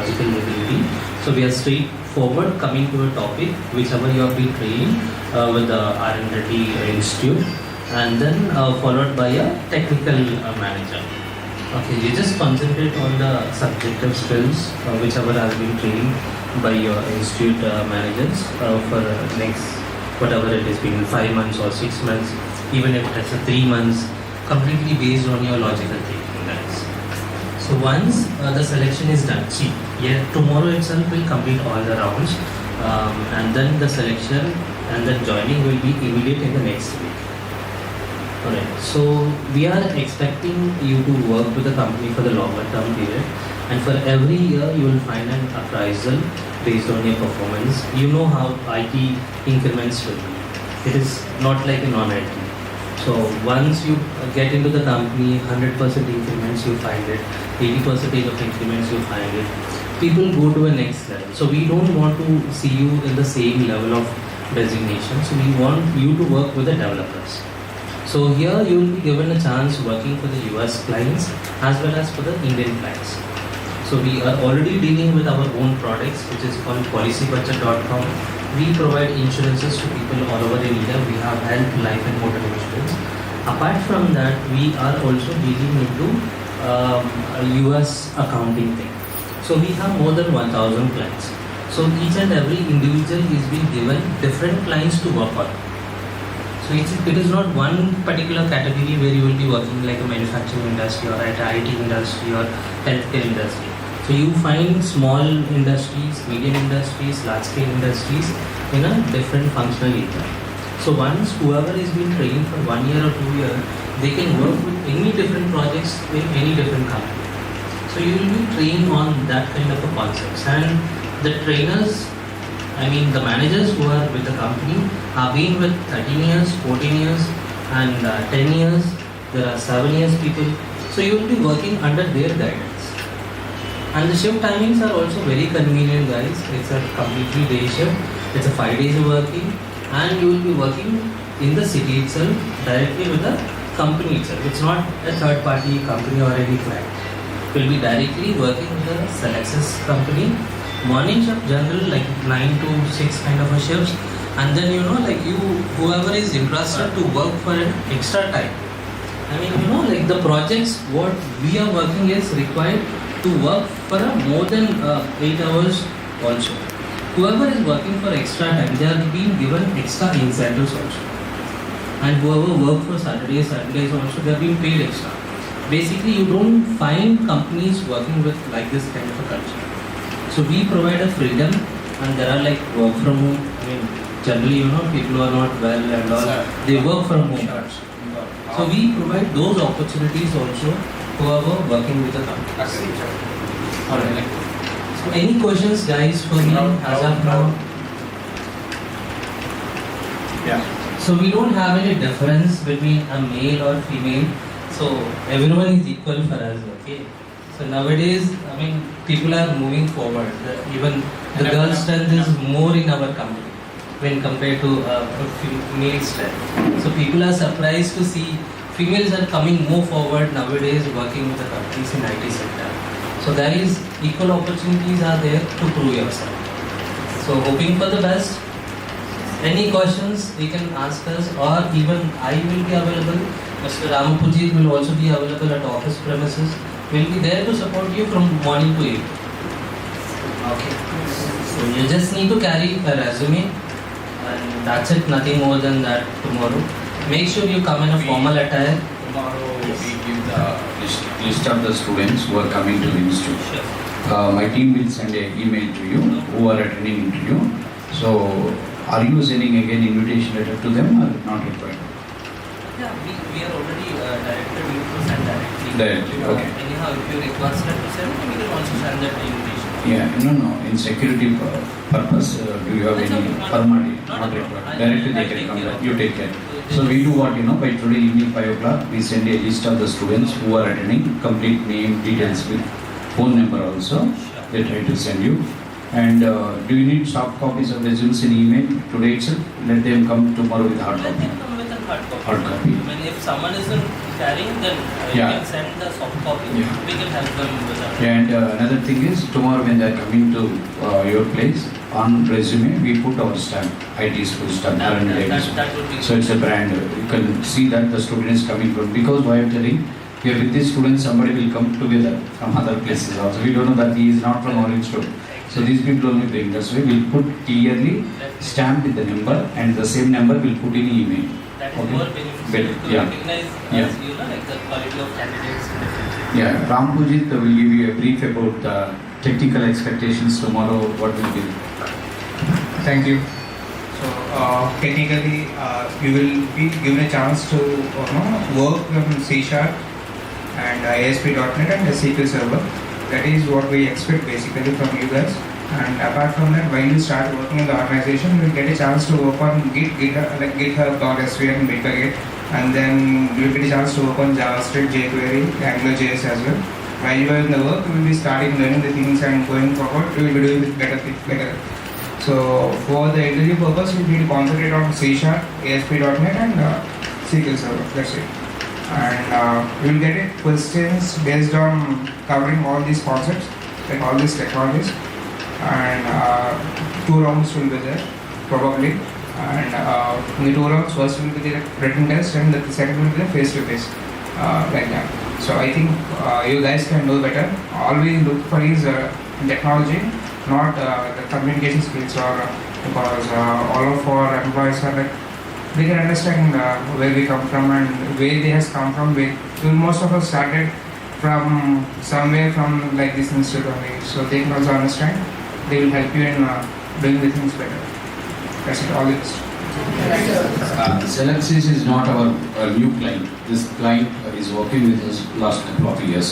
logical ability. So we are straightforward coming to a topic, whichever you have been trained with the R&D Institute, and then followed by a technical manager. Okay, you just concentrate on the subjective skills, whichever has been trained by your institute managers for next, whatever it is, been 5 months or 6 months, even if it's a 3 months, completely based on your logical thinking, guys. So once the selection is done, see, yeah, tomorrow itself will complete all the rounds, and then the selection and then joining will be immediate in the next week. Alright, so we are expecting you to work with the company for the longer term period, and for every year you will find an appraisal based on your performance. You know how IT increments will be. It is not like a non-IT. So once you get into the company, 100% increments you find it, 80% of increments you find it. People go to a next level. So we don't want to see you in the same level of designation. So we want you to work with the developers. So here you will be given a chance working for the US clients as well as for the Indian clients. So we are already dealing with our own products, which is called policybudget.com. We provide insurances to people all over India. We have health, life and motor insurance. Apart from that, we are also dealing into US accounting thing. So we have more than 1,000 clients. So each and every individual is being given different clients to work on. So it is not one particular category where you will be working like a manufacturing industry or at IT industry or healthcare industry. So you find small industries, medium industries, large scale industries in a different functional area. So once whoever is being trained for 1 year or 2 years, they can work with any different projects in any different company. So you will be trained on that kind of a concepts, and the trainers, the managers who are with the company have been with 13 years, 14 years and 10 years. There are 7 years people. So you will be working under their guidance. And the shift timings are also very convenient, guys. It's a completely day shift. It's a 5 days of working, and you will be working in the city itself directly with the company itself. It's not a third party company or any client. You will be directly working with the Selexis company. Morning shift general like 9 to 6 kind of a shifts, and then whoever is interested to work for an extra time. The projects what we are working is required to work for a more than 8 hours also. Whoever is working for extra time, they are being given extra incentives also. And whoever work for Saturdays also, they are being paid extra. Basically, you don't find companies working with like this kind of a culture. So we provide a freedom, and there are like work from home. Generally, people who are not well and all, they work from home. So we provide those opportunities also whoever working with the company. Alright. So any questions, guys, for me as of now? Yeah. So we don't have any difference between a male or female. So everyone is equal for us. Okay. So nowadays, people are moving forward. Even the girl strength is more in our company when compared to male strength. So people are surprised to see females are coming more forward nowadays working with the companies in IT sector. So there is equal opportunities are there to prove yourself. So hoping for the best. Any questions you can ask us, or even I will be available. Mr. Ramapujit will also be available at office premises. We'll be there to support you from morning to evening. Okay. So you just need to carry a resume, and that's it. Nothing more than that tomorrow. Make sure you come in a formal attire. Tomorrow we give the list of the students who are coming to the institute. Sure. My team will send an email to you who are attending interview. So are you sending again invitation letter to them or not required? Yeah, we are already directed you to send directly. Directly, okay. Anyhow, if you request us to send, we can also send that invitation. Yeah, no. In security purpose, do you have any formality? Not required. Directly they can come. You take care. So we do what, by today evening 5 o'clock, we send a list of the students who are attending, complete name, details with phone number also. They try to send you. And do you need soft copies of resumes in email today itself? Let them come tomorrow with hard copy. Let them come with a hard copy. Hard copy. I mean, if someone isn't carrying, then you Yeah. can send the soft copy. Yeah. We can help them with that. And another thing is, tomorrow when they are coming to your place, on resume we put our stamp, IT school stamp. That would be. So it's a brand. You can see that the student is coming from, because why I'm telling, here with these students somebody will come together from other places also. We don't know that he is not from Orange Road. So these people only bring. That's why we'll put clearly stamp with the number, and the same number we'll put in email. That is Okay. more beneficial Better, to yeah. recognize Yeah. as you know, like the quality of candidates in the future. Yeah, Ram Pujit will give you a brief about technical expectations tomorrow. What will be? Thank you. So technically, you will be given a chance to work on C# and ASP.NET and SQL Server. That is what we expect basically from you guys. And apart from that, while you start working in the organization, you will get a chance to work on GitHub.svm and Bitbucket, and then you will get a chance to work on JavaScript, jQuery, AngularJS as well. While you are in the work, you will be starting learning the things, and going forward, you will be doing it better. So for the interview purpose, we need to concentrate on C#, ASP.NET and SQL Server. That's it. And we will get it questions based on covering all these concepts, like all these technologies. And 2 rounds will be there, probably. And in the 2 rounds, first will be the written test, and the second will be the face-to-face, like that. So I think you guys can do better. All we look for is technology, not the communication skills, or because all of our employees are like, they can understand where we come from and where they has come from. Most of us started from somewhere from like this institute only, so they can also understand. They will help you in doing the things better. That's it. All the best. Selexis is not our new client. This client is working with us last couple of years.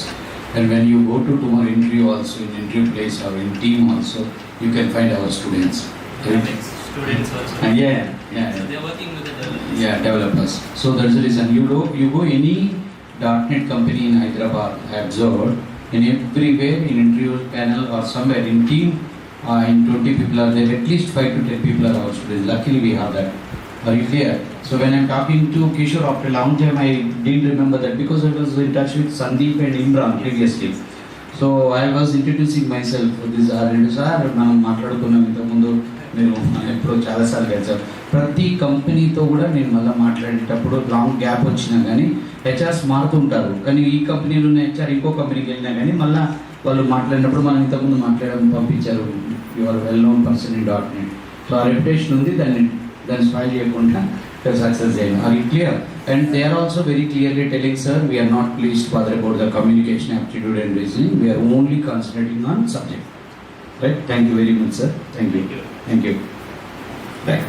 And when you go to tomorrow interview also, in interview place or in team also, you can find our students. Students also. And yeah. So they are working with the developers. Yeah, developers. So that's the reason you go any .NET company in Hyderabad, I observed, in everywhere in interview panel or somewhere in team, in 20 people are there, at least 5 to 10 people are our students. Luckily we have that. Are you clear? So when I'm talking to Kishore after a long time, I didn't remember that because I was in touch with Sandeep and Imran previously. So I was introducing myself. This are మనం మాట్లాడుకున్నాం ఇంతకుముందు, నేను ఎప్పుడో చాలాసార్లు కలిసాను. ప్రతి కంపెనీతో కూడా నేను మళ్ళీ మాట్లాడేటప్పుడు లాంగ్ గ్యాప్ వచ్చినా కానీ హెచ్ఆర్స్ మారుతుంటారు, కానీ ఈ కంపెనీలో ఉన్న హెచ్ఆర్ ఇంకో కంపెనీకి వెళ్ళినా కానీ మళ్ళీ వాళ్ళు మాట్లాడినప్పుడు మనం ఇంతకుముందు మాట్లాడడం పంపించారు, your well known person in .NET. So ఆ రెప్యుటేషన్ ఉంది, దాన్ని స్పాయిల్ చేయకుండా సక్సెస్ చేయను. Are you clear? And they are also very clearly telling, sir we're not please bother about the communication aptitude and reasoning, we're only concentrating on subject. Right? Thank you very much sir. Thank you. Right.